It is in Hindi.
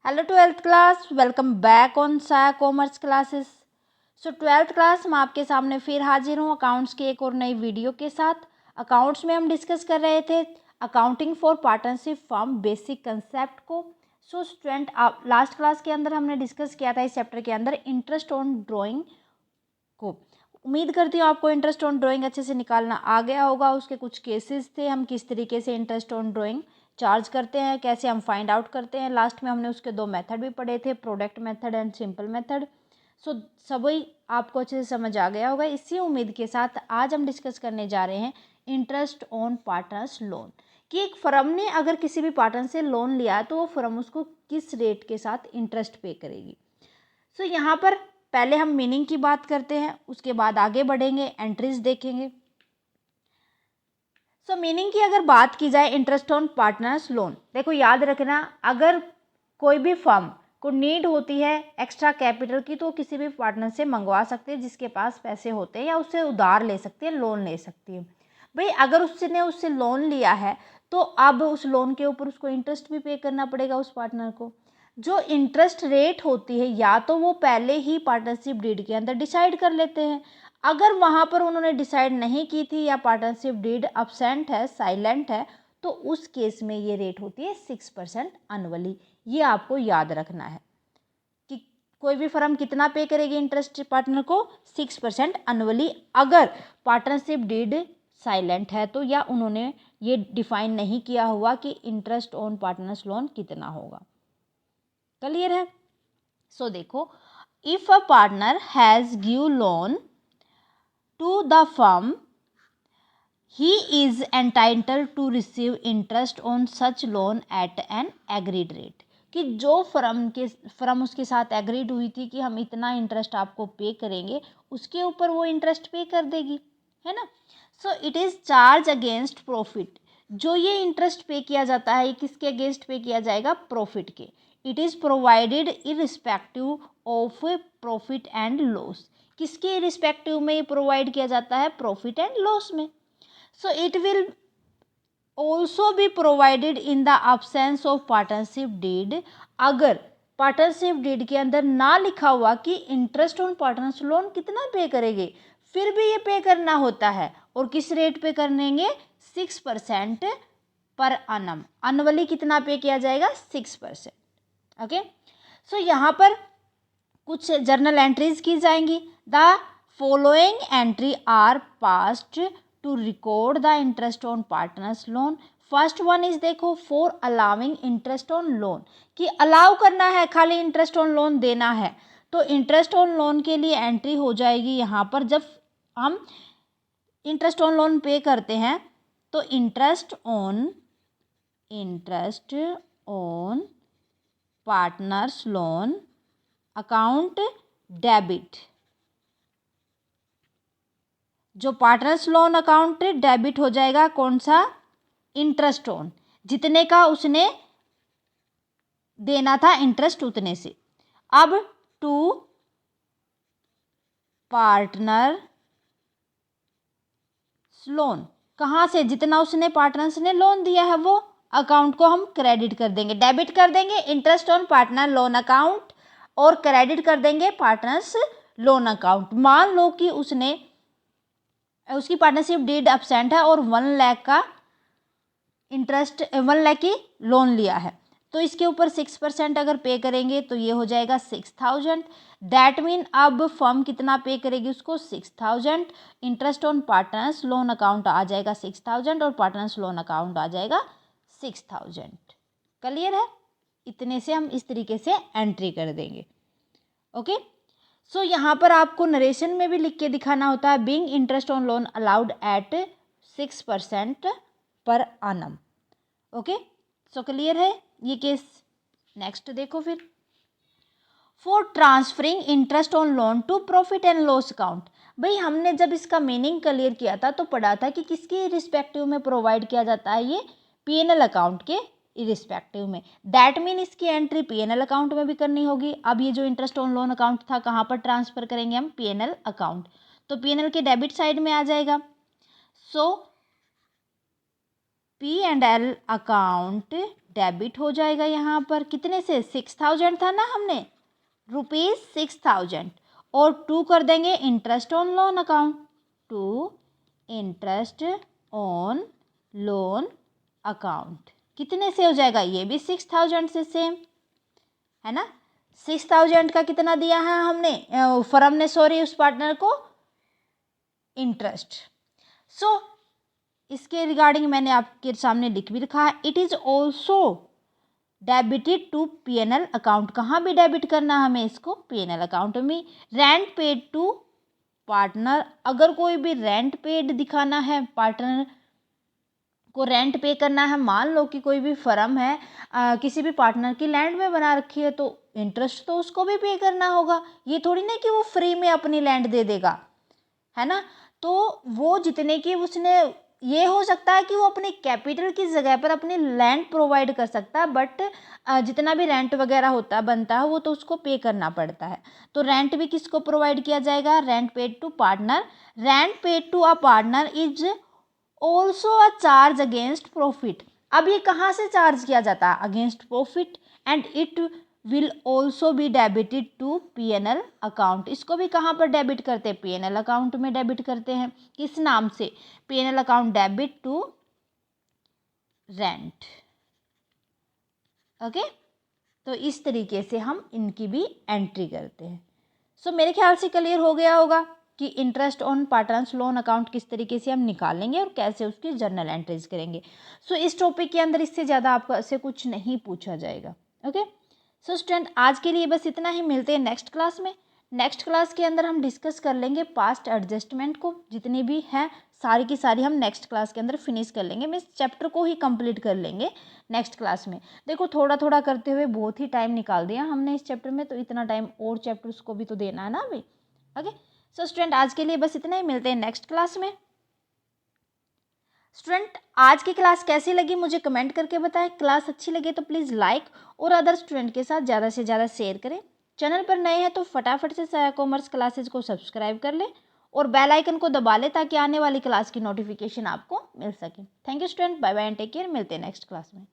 Hello 12th class, welcome back on सा कॉमर्स क्लासेस। सो 12th क्लास मैं आपके सामने फिर हाजिर हूँ अकाउंट्स की एक और नई वीडियो के साथ। अकाउंट्स में हम डिस्कस कर रहे थे accounting for partnership firm basic concept को। सो स्टूडेंट, आप लास्ट क्लास के अंदर हमने डिस्कस किया था इस चैप्टर के अंदर इंटरेस्ट ऑन ड्राइंग को। उम्मीद करती हूँ आपको इंटरेस्ट ऑन ड्राइंग अच्छे से निकालना आ गया होगा। उसके कुछ केसेस थे, हम किस तरीके से इंटरेस्ट ऑन ड्राइंग चार्ज करते हैं, कैसे हम फाइंड आउट करते हैं। लास्ट में हमने उसके 2 मेथड भी पढ़े थे, product method and simple method. So सभी आपको अच्छे से समझ आ गया होगा। इसी उम्मीद के साथ आज हम डिस्कस करने जा रहे हैं इंटरेस्ट ऑन पार्टनर्स लोन, कि एक फर्म ने अगर किसी भी पार्टनर से लोन लिया तो वो फर्म उसको किस रेट के साथ इंटरेस्ट पे करेगी। सो यहाँ पर पहले हम मीनिंग की बात करते हैं, उसके बाद आगे बढ़ेंगे, एंट्रीज देखेंगे। सो मीनिंग की अगर बात की जाए इंटरेस्ट ऑन पार्टनर्स लोन, देखो याद रखना, अगर कोई भी फर्म को नीड होती है एक्स्ट्रा कैपिटल की तो किसी भी पार्टनर से मंगवा सकते हैं जिसके पास पैसे होते हैं, या उससे उधार ले सकती है, लोन ले सकती है। भाई अगर उससे लोन लिया है तो अब उस लोन के ऊपर उसको इंटरेस्ट भी पे करना पड़ेगा उस पार्टनर को। जो इंटरेस्ट रेट होती है या तो वो पहले ही पार्टनरशिप डीड के अंदर डिसाइड कर लेते हैं। अगर वहाँ पर उन्होंने डिसाइड नहीं की थी या पार्टनरशिप डीड अब्सेंट है, साइलेंट है, तो उस केस में ये रेट होती है 6% एनुअली। ये आपको याद रखना है कि कोई भी फर्म कितना पे करेगी इंटरेस्ट पार्टनर को, 6% एनुअली। अगर पार्टनरशिप डीड साइलेंट है तो, या उन्होंने ये डिफाइन नहीं किया हुआ कि इंटरेस्ट ऑन पार्टनर्स लोन कितना होगा। क्लियर है? सो देखो, if a partner has give loan to the firm, he is entitled to receive interest on such loan at an agreed rate। कि जो फर्म उसके साथ एग्रीड हुई थी कि हम इतना इंटरेस्ट आपको पे करेंगे, उसके ऊपर वो इंटरेस्ट पे कर देगी, है ना। So it is charge against profit. जो ये इंटरेस्ट पे किया जाता है, किसके अगेंस्ट पे किया जाएगा? प्रॉफिट के। It is provided irrespective of profit and loss. किसके रिस्पेक्टिव में प्रोवाइड किया जाता है? प्रॉफिट एंड लॉस में। So it will also be provided in the absence of partnership deed. अगर पार्टनरशिप डीड के अंदर ना लिखा हुआ कि इंटरेस्ट ऑन पार्टनर्स लोन कितना पे करेंगे, फिर भी ये पे करना होता है। और किस रेट पे करेंगे? 6% पर annum। एनुअली कितना पे किया जाएगा? 6%। ओके। सो यहाँ पर कुछ जर्नल एंट्रीज की जाएंगी। The following entry are passed to record the interest on partners loan. First one is देखो, for allowing interest on loan, कि अलाउ करना है, खाली इंटरेस्ट ऑन लोन देना है। तो इंटरेस्ट ऑन लोन के लिए एंट्री हो जाएगी यहाँ पर, जब हम इंटरेस्ट ऑन लोन पे करते हैं तो interest on partners loan account debit. जो पार्टनर्स लोन अकाउंट डेबिट हो जाएगा, कौन सा? इंटरेस्ट ऑन, जितने का उसने देना था इंटरेस्ट उतने से। अब टू पार्टनर लोन, कहाँ से? जितना उसने पार्टनर्स ने लोन दिया है वो अकाउंट को हम क्रेडिट कर देंगे, डेबिट कर देंगे interest on partner loan account, और क्रेडिट कर देंगे पार्टनर्स लोन अकाउंट। मान लो कि उसकी पार्टनरशिप डीड अब्सेंट है और 1 लाख का इंटरेस्ट, 1 लाख की लोन लिया है, तो इसके ऊपर 6% अगर पे करेंगे तो ये हो जाएगा 6000। दैट मीन अब फर्म कितना पे करेगी उसको? 6000। Interest on partners loan account आ जाएगा 6000 और पार्टनर्स लोन अकाउंट आ जाएगा 6000। क्लियर है? इतने से हम इस तरीके से एंट्री कर देंगे। ओके। सो यहाँ पर आपको नरेशन में भी लिख के दिखाना होता है, being interest on loan allowed at 6% पर annum। ओके। सो क्लियर है ये केस। नेक्स्ट देखो फिर, for transferring interest on loan to profit and loss account. भाई हमने जब इसका मीनिंग क्लियर किया था तो पढ़ा था कि किसके रिस्पेक्टिव में प्रोवाइड किया जाता है? ये P&L अकाउंट के इरिस्पेक्टिव में। दैट मीन इसकी एंट्री P&L अकाउंट में भी करनी होगी। अब ये जो इंटरेस्ट ऑन लोन अकाउंट था, कहाँ पर ट्रांसफर करेंगे हम? P&L account. तो P&L के डेबिट साइड में आ जाएगा। सो P&L अकाउंट डेबिट हो जाएगा यहाँ पर कितने से 6000 था ना हमने ₹6000 और 2 कर देंगे interest on loan account to interest on loan account कितने से हो जाएगा ये भी 6000 से सेम है ना 6000 का कितना दिया है हमने फर्म ने सॉरी उस पार्टनर को इंटरेस्ट सो इसके रिगार्डिंग मैंने आपके सामने लिख भी रखा है it is also debited to PNL account कहाँ भी डेबिट करना हमें इसको पीएनएल अकाउंट में रेंट पेड टू पार्टनर अगर कोई भी रेंट पेड दिखाना है पार्टनर को रेंट पे करना है मान लो कि कोई भी फर्म है किसी भी पार्टनर की लैंड में बना रखी है तो इंटरेस्ट तो उसको भी पे करना होगा ये थोड़ी ना कि वो फ्री में अपनी लैंड दे देगा है ना तो वो जितने की उसने ये हो सकता है कि वो अपने कैपिटल की जगह पर अपनी लैंड प्रोवाइड कर सकता है बट जितना भी रेंट वगैरह होता बनता है वो तो उसको पे करना पड़ता है तो रेंट भी किसको प्रोवाइड किया जाएगा rent paid to partner rent paid to a partner is also a charge against profit अब ये कहाँ से चार्ज किया जाता है against profit and it will also be debited to PNL account इसको भी कहाँ पर डेबिट करते हैं पीएनएल अकाउंट में डेबिट करते हैं किस नाम से PNL account debit to rent okay तो इस तरीके से हम इनकी भी एंट्री करते हैं सो मेरे ख्याल से क्लियर हो गया होगा कि interest on partners loan account किस तरीके से हम निकालेंगे और कैसे उसकी जर्नल एंट्रीज करेंगे सो इस टॉपिक के अंदर इससे ज़्यादा आपसे कुछ नहीं पूछा जाएगा ओके सो स्टूडेंट आज के लिए बस इतना ही मिलते हैं नेक्स्ट क्लास में नेक्स्ट क्लास के अंदर हम डिस्कस कर लेंगे पास्ट एडजस्टमेंट को जितनी भी हैं सारी की सारी हम नेक्स्ट क्लास के अंदर फिनिश कर लेंगे मैं इस चैप्टर को ही कंप्लीट कर लेंगे नेक्स्ट क्लास में देखो थोड़ा थोड़ा करते हुए बहुत ही टाइम निकाल दिया हमने इस चैप्टर में तो इतना टाइम और चैप्टर्स को भी तो देना है ना अभी ओके सो स्टूडेंट आज के लिए बस इतना ही मिलते हैं नेक्स्ट क्लास में स्टूडेंट आज की क्लास कैसी लगी मुझे कमेंट करके बताएं क्लास अच्छी लगे तो प्लीज़ लाइक और अदर स्टूडेंट के साथ ज़्यादा से ज़्यादा शेयर करें चैनल पर नए हैं तो फटाफट से सहायक कॉमर्स क्लासेज को सब्सक्राइब कर लें और बेल आइकन को दबा लें ताकि आने वाली क्लास की नोटिफिकेशन आपको मिल सके thank you student bye bye and take care मिलते हैं नेक्स्ट क्लास में